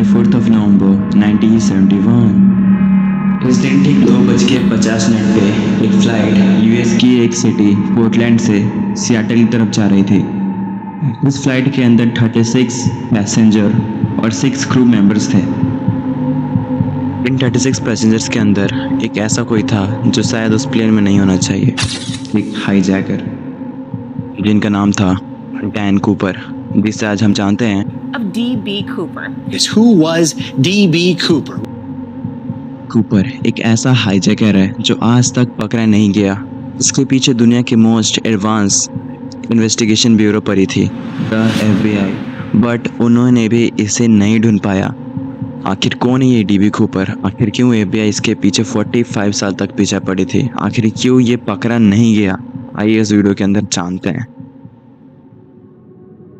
24 नवंबर 1971 इस दिन ठीक 2:50 पे एक फ्लाइट यूएस की एक सिटी पोर्टलैंड से सियाटल की तरफ जा रही थी। इस फ्लाइट के अंदर 36 पैसेंजर और 6 क्रू मेंबर्स थे। इन 36 पैसेंजर्स के अंदर एक ऐसा कोई था जो शायद उस प्लेन में नहीं होना चाहिए, एक हाईजैकर जिनका नाम था डैन कूपर, जिससे आज हम जानते हैं of D.B. Cooper. Yes, who was D.B. Cooper? Cooper एक ऐसा हाईजैकर है जो आज तक पकड़ा नहीं गया। इसके पीछे दुनिया की मोस्ट एडवांस इन्वेस्टिगेशन ब्यूरो पड़ी थी, द FBI, बट उन्होंने भी इसे नहीं ढूंढ पाया। आखिर कौन है ये डीबी कूपर? आखिर क्यों FBI इसके पीछे 45 साल तक पीछे पड़ी थी? आखिर क्यों ये पकड़ा नहीं गया? आइए इस वीडियो के अंदर जानते हैं।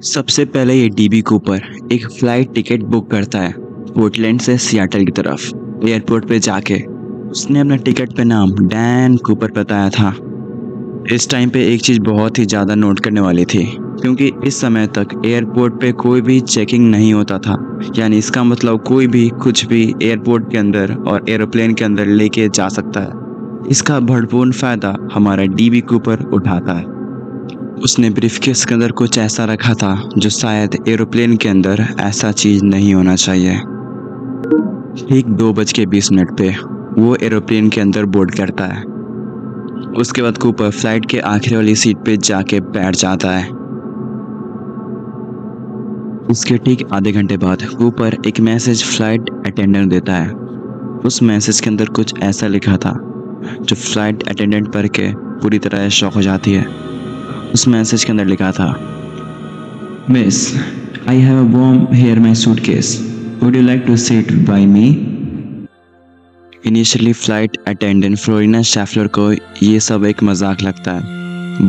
सबसे पहले ये डीबी कूपर एक फ्लाइट टिकट बुक करता है पोर्टलैंड से सियाटल की तरफ। एयरपोर्ट पे जाके उसने अपना टिकट पे नाम डैन कूपर बताया था। इस टाइम पे एक चीज़ बहुत ही ज़्यादा नोट करने वाली थी, क्योंकि इस समय तक एयरपोर्ट पे कोई भी चेकिंग नहीं होता था। यानी इसका मतलब कोई भी कुछ भी एयरपोर्ट के अंदर और एरोप्लेन के अंदर लेके जा सकता है। इसका भरपूर फ़ायदा हमारा डीबी कूपर उठाता है। उसने ब्रीफकेस के अंदर कुछ ऐसा रखा था जो शायद एरोप्लेन के अंदर ऐसा चीज़ नहीं होना चाहिए। ठीक 2:20 पे वो एरोप्लेन के अंदर बोर्ड करता है। उसके बाद कूपर फ्लाइट के आखिरी वाली सीट पे जाके बैठ जाता है। इसके ठीक आधे घंटे बाद कूपर एक मैसेज फ्लाइट अटेंडेंट देता है। उस मैसेज के अंदर कुछ ऐसा लिखा था जो फ्लाइट अटेंडेंट पढ़ के पूरी तरह शॉक हो जाती है। उस मैसेज के अंदर लिखा था, miss, I have a bomb here my suitcase, would you like to sit by me? Initially flight attendant Florina Schaffler को ये सब एक मजाक लगता है,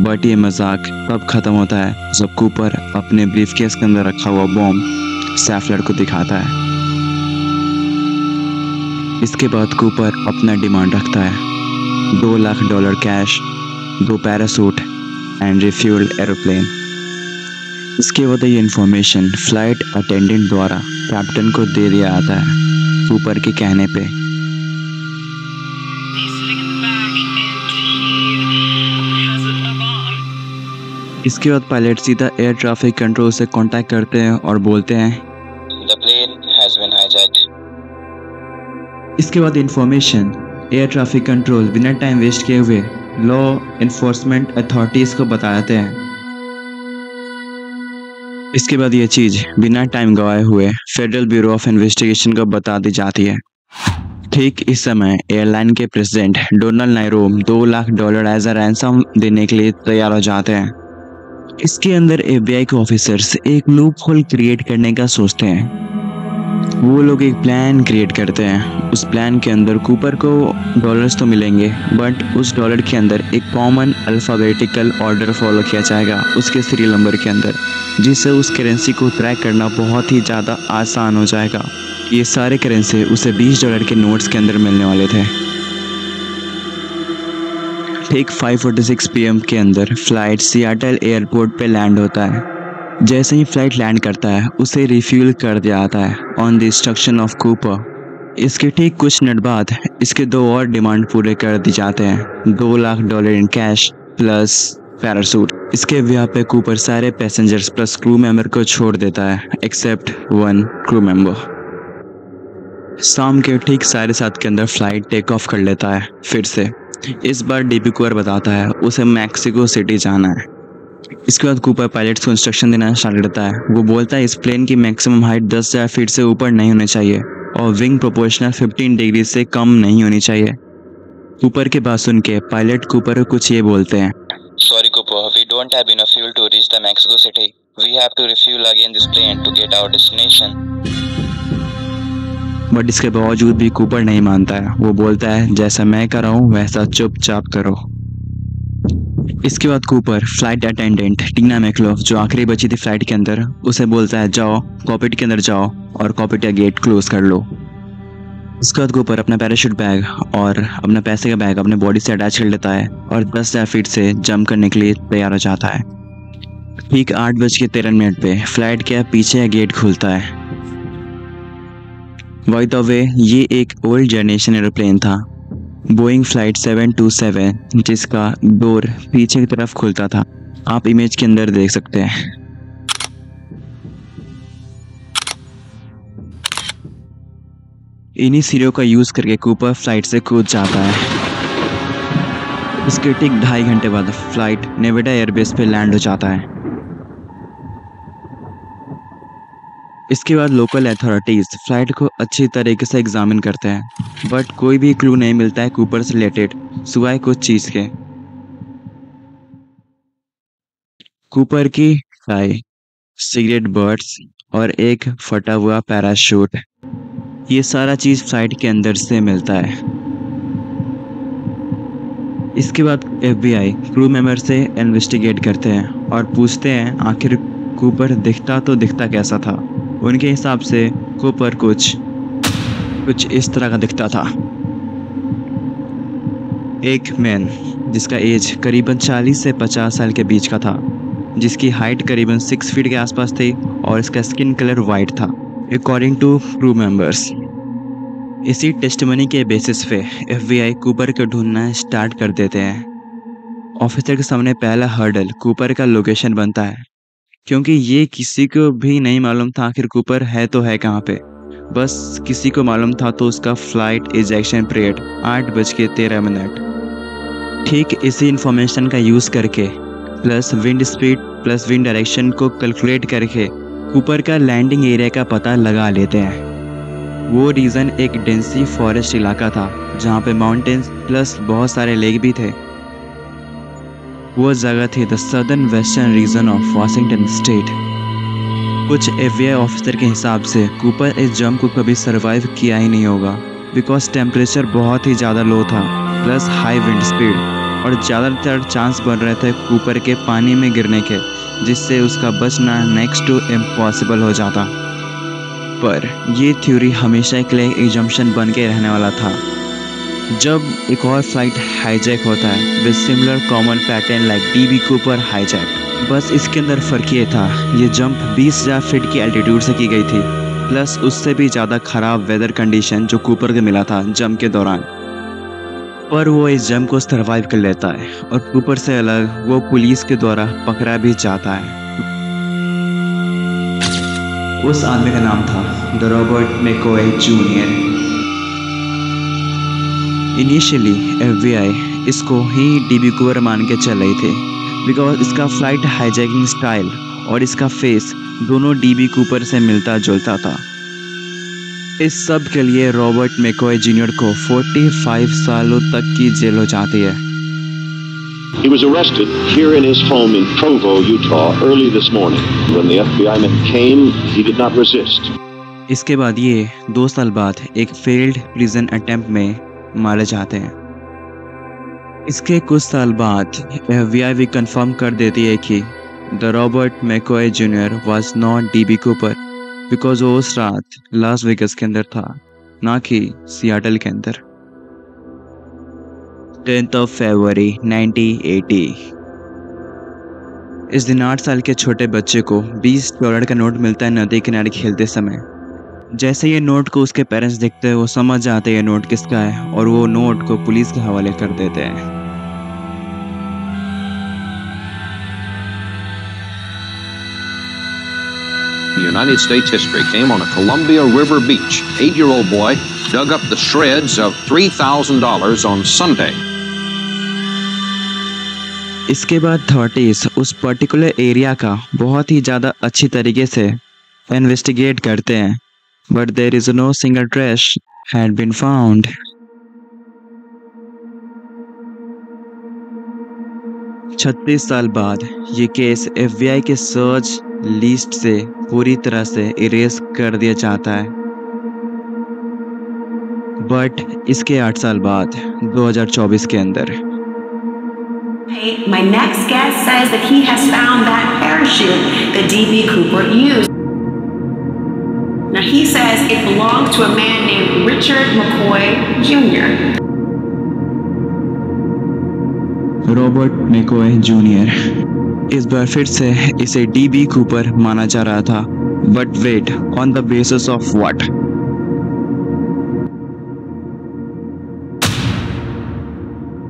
बट ये मजाक तब खत्म होता है जब कूपर अपने ब्रीफकेस के अंदर रखा हुआ बॉम्ब शैफलर को दिखाता है। इसके बाद कूपर अपना डिमांड रखता है, $2 lakh cash, 2 parachute and refuelled aeroplane. इसके बाद ये इन्फॉर्मेशन फ्लाइट अटेंडेंट द्वारा कैप्टन को दे दिया जाता है कूपर के कहने पे। इसके बाद पायलट सीधा एयर ट्रैफिक कंट्रोल से कांटेक्ट करते हैं और बोलते हैं, The plane has been hijacked. इसके बाद इन्फॉर्मेशन एयर ट्रैफिक कंट्रोल बिना टाइम वेस्ट किए हुए लॉ एनफोर्समेंट अथॉरिटीज़ को बताते हैं। इसके बाद ये चीज़ बिना टाइम गवाए हुए फेडरल ब्यूरो ऑफ इन्वेस्टिगेशन को बता दी जाती है। ठीक इस समय एयरलाइन के प्रेसिडेंट डोनाल्ड नायरोम $2 लाख एज अ रैंसम देने के लिए तैयार हो जाते हैं। इसके अंदर FBI के ऑफिसर्स एक लूप होल क्रिएट करने का सोचते हैं। वो लोग एक प्लान क्रिएट करते हैं। उस प्लान के अंदर कूपर को डॉलर्स तो मिलेंगे, बट उस डॉलर के अंदर एक कॉमन अल्फ़ाबेटिकल ऑर्डर फॉलो किया जाएगा उसके सीरियल नंबर के अंदर, जिससे उस करेंसी को ट्रैक करना बहुत ही ज़्यादा आसान हो जाएगा। ये सारे करेंसी उसे $20 के नोट्स के अंदर मिलने वाले थे। ठीक 5:46 PM के अंदर फ्लाइट सियाटल एयरपोर्ट पे लैंड होता है। जैसे ही फ्लाइट लैंड करता है उसे रिफ्यूल कर दिया जाता है on the instruction of Cooper. इसके ठीक कुछ मिनट बाद इसके 2 और डिमांड पूरे कर दी जाते हैं, $2 lakh in cash plus parachute. इसके ब्याह पे कूपर सारे पैसेंजर्स प्लस क्रू मेंबर को छोड़ देता है एक्सेप्ट 1 क्रू मेंबर। शाम के ठीक 7:30 के अंदर फ्लाइट टेक ऑफ कर लेता है फिर से। इस बार डीबी कूपर बताता है उसे मैक्सिको सिटी जाना है। इसके बाद कूपर पायलट्स को इंस्ट्रक्शन देना स्टार्ट करता है। वो बोलता है इस प्लेन की मैक्सिमम हाइट 10,000 फीट से ऊपर नहीं होनी चाहिए और विंग प्रोपोर्शनल 15 डिग्री से कम नहीं होनी चाहिए। कूपर के बात सुन के पायलट कूपर को कुछ ये बोलते हैं, Sorry, Cooper, we don't have enough fuel to reach the Mexico City. We have to refuel again this plane to get our destination. But इसके बावजूद भी कूपर नहीं मानता है। वो बोलता है जैसा मैं कर रहा हूँ वैसा चुपचाप करो। इसके बाद कूपर फ्लाइट अटेंडेंट टीना मैकलोफ जो आखिरी बची थी फ्लाइट के अंदर, उसे बोलता है जाओ कॉकपिट के अंदर जाओ और कॉकपिट का गेट क्लोज कर लो। इसके बाद कूपर अपना पैराशूट बैग और अपना पैसे का बैग अपने बॉडी से अटैच कर लेता है और 10,000 फीट से जंप करने के लिए तैयार हो जाता है। ठीक 8:13 पे फ्लाइट के पीछे गेट खुलता है। बाय द वे, ये एक ओल्ड जनरेशन एरोप्लेन था, बोइंग फ्लाइट 727, जिसका डोर पीछे की तरफ खुलता था। आप इमेज के अंदर देख सकते हैं। इन्हीं सीढ़ियों का यूज करके कूपर फ्लाइट से कूद जाता है। इसके ठीक 2.5 घंटे बाद फ्लाइट नेवाडा एयरबेस पे लैंड हो जाता है। इसके बाद लोकल अथॉरिटीज फ्लाइट को अच्छी तरीके से एग्जामिन करते हैं, बट कोई भी क्लू नहीं मिलता है कूपर से रिलेटेड, सिवाय कुछ चीज के। कूपर की टाई, सिगरेट बर्ड्स और एक फटा हुआ पैराशूट, ये सारा चीज फ्लाइट के अंदर से मिलता है। इसके बाद FBI क्रू मेंबर से इन्वेस्टिगेट करते हैं और पूछते हैं आखिर कूपर दिखता तो दिखता कैसा था। उनके हिसाब से कूपर कुछ इस तरह का दिखता था। एक मैन जिसका एज करीबन 40 से 50 साल के बीच का था, जिसकी हाइट करीबन 6 फीट के आसपास थी और इसका स्किन कलर वाइट था, अकॉर्डिंग टू क्रू मेंबर्स। इसी टेस्टिमनी के बेसिस पे FBI कूपर को ढूंढना स्टार्ट कर देते हैं। ऑफिसर के सामने पहला हर्डल कूपर का लोकेशन बनता है, क्योंकि ये किसी को भी नहीं मालूम था आखिर कूपर है तो है कहाँ पे। बस किसी को मालूम था तो उसका फ्लाइट इजेक्शन पीरियड 8:13। ठीक इसी इंफॉर्मेशन का यूज़ करके plus wind speed plus wind direction को कैलकुलेट करके कूपर का लैंडिंग एरिया का पता लगा लेते हैं। वो रीजन एक डेंसी फॉरेस्ट इलाका था, जहाँ पे माउंटेन्स प्लस बहुत सारे लेक भी थे। वो जगह थी the southern western region of Washington state. कुछ FBI ऑफिसर के हिसाब से कूपर इस जंप को कभी सरवाइव किया ही नहीं होगा, बिकॉज टेम्परेचर बहुत ही ज़्यादा लो था प्लस हाई विंड स्पीड, और ज़्यादातर चांस बन रहे थे कूपर के पानी में गिरने के, जिससे उसका बचना नेक्स्ट टू इम्पॉसिबल हो जाता। पर ये थ्योरी हमेशा के लिए एग्जम्पशन बन के रहने वाला था। जब एक और फ्लाइट हाईजैक होता है with similar common pattern like DB Cooper hijack, बस इसके अंदर फ़र्क ये था ये जंप 20,000 फीट की एल्टीट्यूड से की गई थी, प्लस उससे भी ज़्यादा ख़राब वेदर कंडीशन जो कूपर को मिला था जंप के दौरान। पर वो इस जंप को सर्वाइव कर लेता है और कूपर से अलग वो पुलिस के द्वारा पकड़ा भी जाता है। उस आदमी का नाम था the Robert McCoy junior. Initially FBI इसको ही DB कूपर मान के चल रही थी, बिकॉज इसका फ्लाइट हाईजैकिंग स्टाइल और इसका फेस दोनों DB कूपर से मिलता जुलता था। इस सब के लिए रॉबर्ट मैकॉय जूनियर को 45 सालों तक की जेल हो जाती है। He was arrested here in his home in Provo, Utah, early this morning. When the FBI men came, he did not resist. इसके बाद ये 2 साल बाद एक फेल्ड प्रिजन अटेम्प्ट में मारे जाते हैं। इसके कुछ साल बाद FBI भी कंफर्म कर देती है कि the Robert McCoy junior was not DB Cooper, because वो उस रात लास वेगस के अंदर था, ना कि सियाटल के अंदर। 10th of February 1980। इस दिन 8 साल के छोटे बच्चे को $20 का नोट मिलता है नदी किनारे खेलते समय। जैसे ये नोट को उसके पेरेंट्स देखते हैं वो समझ जाते हैं ये नोट किसका है और वो नोट को पुलिस के हवाले कर देते हैं। The United States history came on a Columbia River beach. 8-year-old boy dug up the shreds of $3,000 on Sunday. इसके बाद 30s उस पर्टिकुलर एरिया का बहुत ही ज़्यादा अच्छी तरीके से इन्वेस्टिगेट करते हैं, but there is no single trace had been found. छत्तीस साल बाद ये केस FBI के सर्च लिस्ट से पूरी तरह से इरेज कर दिया जाता है, बट इसके 8 साल बाद 2024 के अंदर My next guest says that he has found that parachute that DB Cooper used. Now he says it belonged to a man named Richard McCoy Jr. Robert McCoy junior. इस बार फिर से इसे DB कूपर माना जा रहा था, but wait, on the basis of what?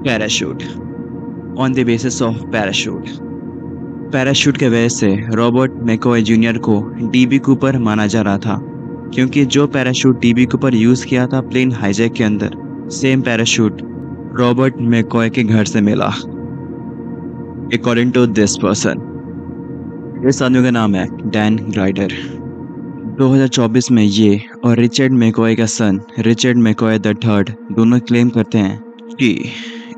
Parachute. On the basis of parachute के वजह से रॉबर्ट मैकॉय जूनियर को डीबी कूपर माना जा रहा था, क्योंकि जो पैराशूट डीबी कूपर यूज़ किया था प्लेन हाईजैक के अंदर, सेम पैराशूट रॉबर्ट मैकॉय के घर से मिला। अकॉर्डिंग टू दिस पर्सन, इस आदमी का नाम है डैन ग्लाइडर। 2024 में ये और रिचर्ड मैकॉय का सन रिचर्ड मैकॉय द थर्ड दोनों क्लेम करते हैं कि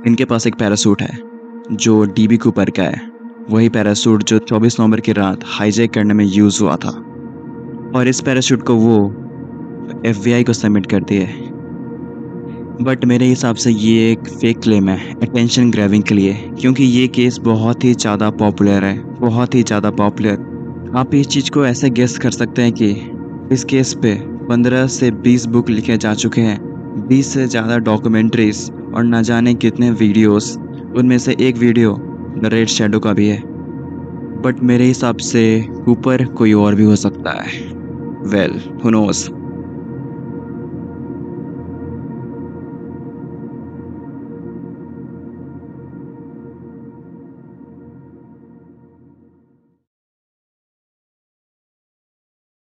इनके पास एक पैराशूट है जो डीबी कूपर का है, वही पैराशूट जो 24 नवंबर की रात हाईजैक करने में यूज़ हुआ था, और इस पैराशूट को वो FBI को सबमिट करती है। बट मेरे हिसाब से ये एक फेक क्लेम है अटेंशन ग्रैबिंग के लिए, क्योंकि ये केस बहुत ही ज़्यादा पॉपुलर है, बहुत ही ज़्यादा पॉपुलर। आप इस चीज़ को ऐसे गेस कर सकते हैं कि इस केस पे 15 से 20 बुक लिखे जा चुके हैं, 20 से ज़्यादा डॉक्यूमेंट्रीज और ना जाने कितने वीडियोस, उनमें से एक वीडियो द रेड शैडो का भी है। बट मेरे हिसाब से कूपर कोई और भी हो सकता है। वेल, हू नोज़।